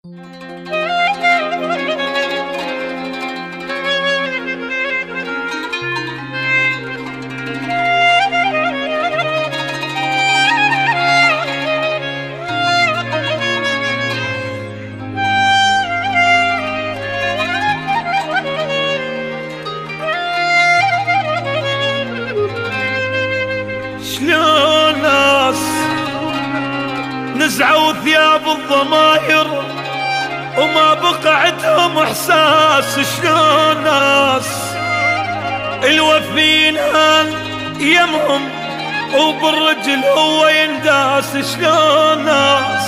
شلون ناس نزعوا ثياب الضماير وما بقى عندهم احساس. شلون ناس الوفين هان يمهم وبالرجل هو ينداس. شلون ناس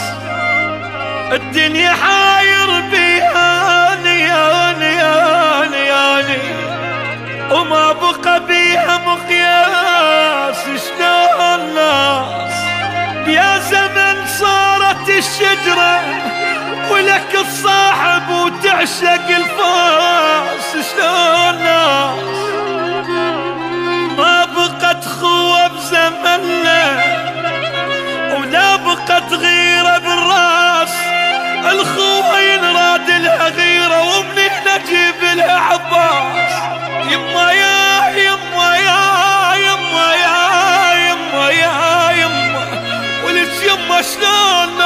الدنيا حاير بيها نياني وما بقى بيها مقياس. شلون ناس يا زمن صارت الشجرة ولك الصاحب وتعشق الفاس. شلون ناس ما بقت خوة بزمننا ولا بقت غيرة بالراس. الخوة ينراد لها غيرة ومنين نجيب لها عباس. يما يا يما يا يما يا يما يا يما ولك يما. شلون